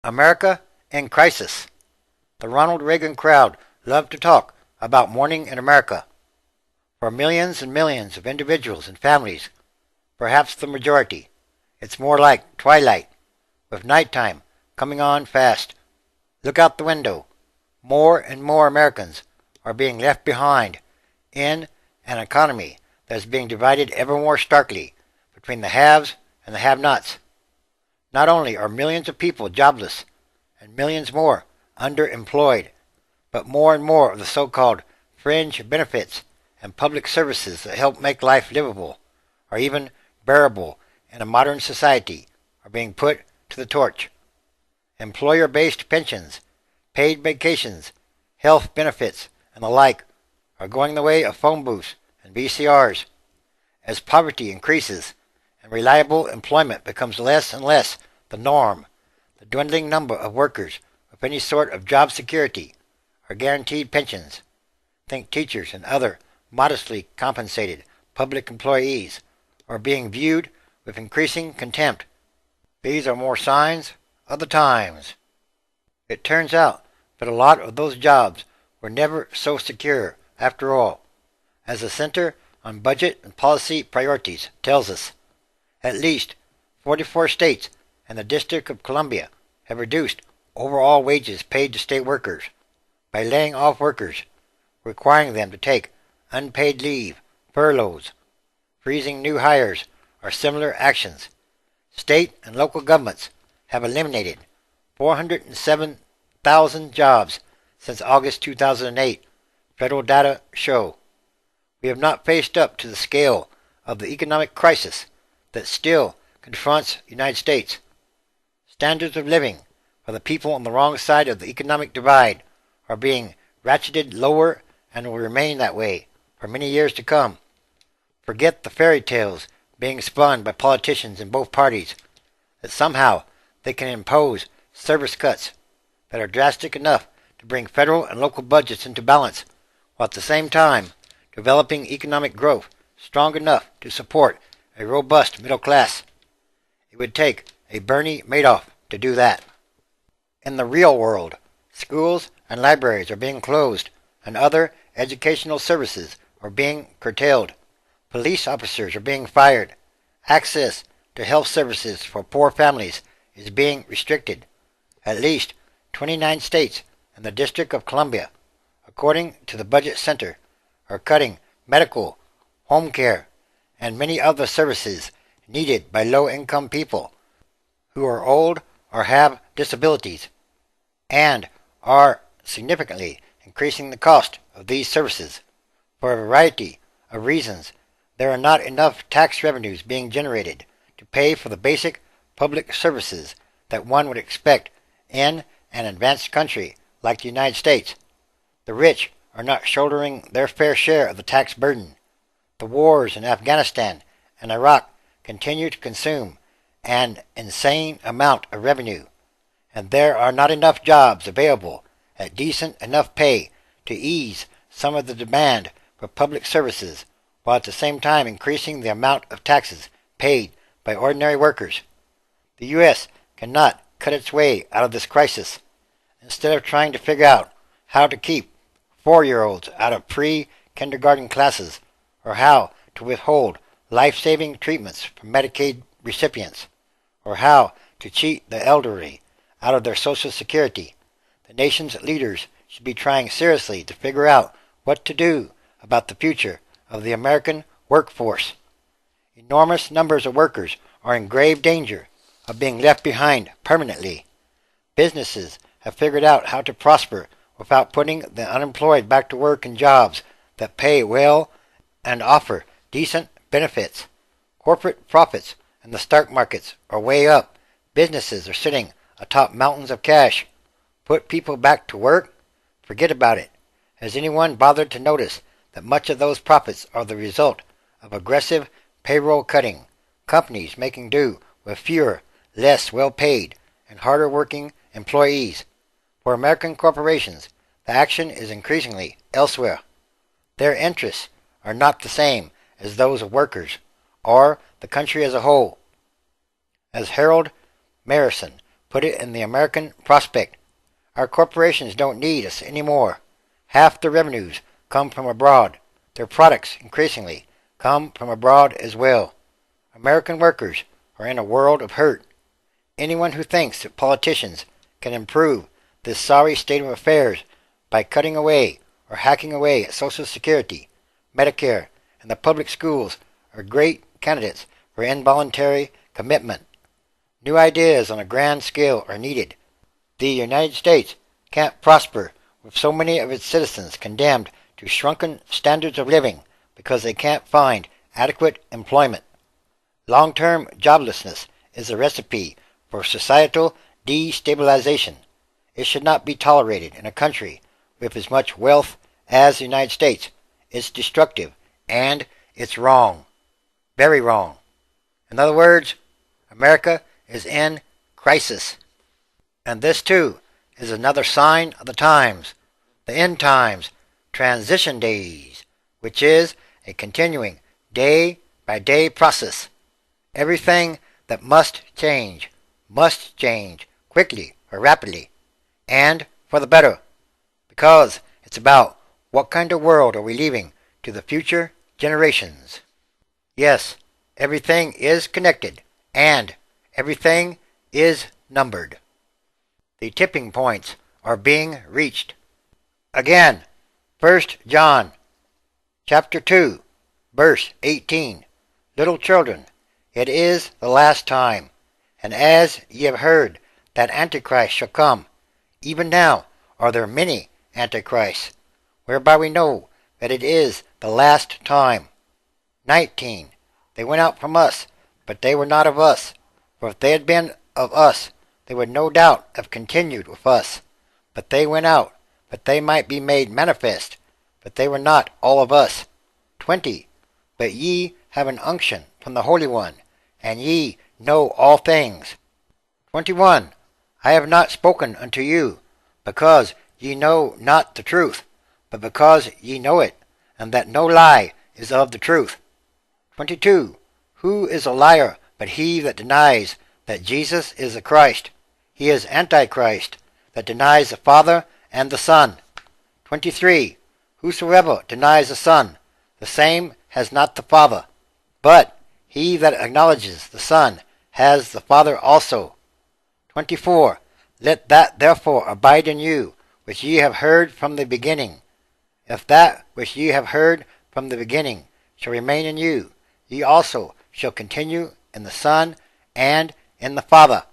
America in crisis. The Ronald Reagan crowd loved to talk about morning in America. For millions and millions of individuals and families, perhaps the majority, it's more like twilight, with nighttime coming on fast. Look out the window. More and more Americans are being left behind in an economy that is being divided ever more starkly between the haves and the have-nots. Not only are millions of people jobless and millions more underemployed, but more and more of the so-called fringe benefits and public services that help make life livable or even bearable in a modern society are being put to the torch. Employer-based pensions, paid vacations, health benefits, and the like are going the way of phone booths and VCRs. As poverty increases and reliable employment becomes less and less the norm, the dwindling number of workers with any sort of job security or guaranteed pensions, think teachers and other modestly compensated public employees, are being viewed with increasing contempt. These are more signs of the times. It turns out that a lot of those jobs were never so secure after all, as the Center on Budget and Policy Priorities tells us. At least 44 states and the District of Columbia have reduced overall wages paid to state workers by laying off workers, requiring them to take unpaid leave, furloughs, freezing new hires, or similar actions. State and local governments have eliminated 407,000 jobs since August 2008, federal data show. We have not faced up to the scale of the economic crisis that still confronts the United States. Standards of living for the people on the wrong side of the economic divide are being ratcheted lower and will remain that way for many years to come. Forget the fairy tales being spun by politicians in both parties that somehow they can impose service cuts that are drastic enough to bring federal and local budgets into balance, while at the same time developing economic growth strong enough to support a robust middle class. It would take a Bernie Madoff to do that. In the real world, schools and libraries are being closed, and other educational services are being curtailed. Police officers are being fired. Access to health services for poor families is being restricted. At least 29 states and the District of Columbia, according to the Budget Center, are cutting medical, home care, and many other services needed by low-income people who are old or have disabilities, and are significantly increasing the cost of these services. For a variety of reasons, there are not enough tax revenues being generated to pay for the basic public services that one would expect in an advanced country like the United States. The rich are not shouldering their fair share of the tax burden. The wars in Afghanistan and Iraq continue to consume an insane amount of revenue, and there are not enough jobs available at decent enough pay to ease some of the demand for public services, while at the same time increasing the amount of taxes paid by ordinary workers. The U.S. cannot cut its way out of this crisis. Instead of trying to figure out how to keep 4-year-olds out of pre-kindergarten classes, or how to withhold life-saving treatments from Medicaid recipients, or how to cheat the elderly out of their Social Security, the nation's leaders should be trying seriously to figure out what to do about the future of the American workforce. Enormous numbers of workers are in grave danger of being left behind permanently. Businesses have figured out how to prosper without putting the unemployed back to work in jobs that pay well and offer decent benefits. Corporate profits in the stock markets are way up. Businesses are sitting atop mountains of cash. Put people back to work? Forget about it. Has anyone bothered to notice that much of those profits are the result of aggressive payroll cutting, companies making do with fewer, less well-paid, and harder-working employees? For American corporations, the action is increasingly elsewhere. Their interests are not the same as those of workers, or the country as a whole. As Harold Marison put it in the American prospect. Our corporations don't need us anymore. Half their revenues come from abroad. Their products, increasingly, come from abroad as well. American workers are in a world of hurt. Anyone who thinks that politicians can improve this sorry state of affairs by cutting away or hacking away at Social Security, Medicare, and the public schools are great candidates for involuntary commitment. New ideas on a grand scale are needed. The United States can't prosper with so many of its citizens condemned to shrunken standards of living because they can't find adequate employment. Long-term joblessness is a recipe for societal destabilization. It should not be tolerated in a country with as much wealth as the United States. It's destructive, and it's wrong. Very wrong. In other words, America is in crisis. And this, too, is another sign of the times, the end times, transition days, which is a continuing day-by-day process. Everything that must change quickly or rapidly, and for the better, because it's about what kind of world are we leaving to the future generations. Yes, everything is connected, and everything is numbered. The tipping points are being reached. Again, 1 John chapter 2, verse 18. Little children, it is the last time, and as ye have heard that Antichrist shall come, even now are there many Antichrists, whereby we know that it is the last time. 19. They went out from us, but they were not of us. For if they had been of us, they would no doubt have continued with us. But they went out, that they might be made manifest, but they were not all of us. 20. But ye have an unction from the Holy One, and ye know all things. 21. I have not spoken unto you, because ye know not the truth, but because ye know it, and that no lie is of the truth. 22. Who is a liar but he that denies that Jesus is the Christ? He is Antichrist, that denies the Father and the Son. 23. Whosoever denies the Son, the same has not the Father. But he that acknowledges the Son has the Father also. 24. Let that therefore abide in you, which ye have heard from the beginning. If that which ye have heard from the beginning shall remain in you, ye also shall continue in the Son and in the Father.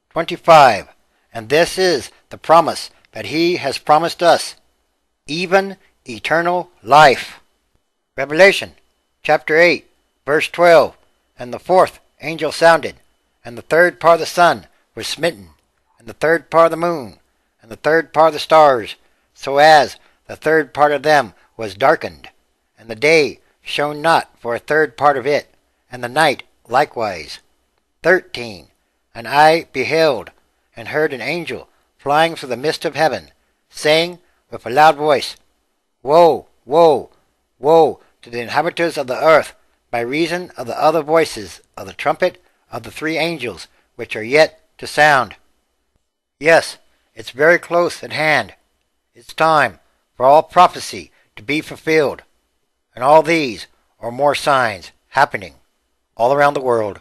25. And this is the promise that he has promised us, even eternal life. Revelation chapter 8, verse 12. And the fourth angel sounded, and the third part of the sun was smitten, and the third part of the moon, and the third part of the stars, so as the third part of them was darkened, and the day shone not for a third part of it, and the night likewise. 13. And I beheld, and heard an angel flying through the midst of heaven, saying with a loud voice, Woe, woe, woe to the inhabitants of the earth, by reason of the other voices of the trumpet of the three angels which are yet to sound. Yes, it's very close at hand. It's time for all prophecy to be fulfilled, and all these or more signs happening all around the world.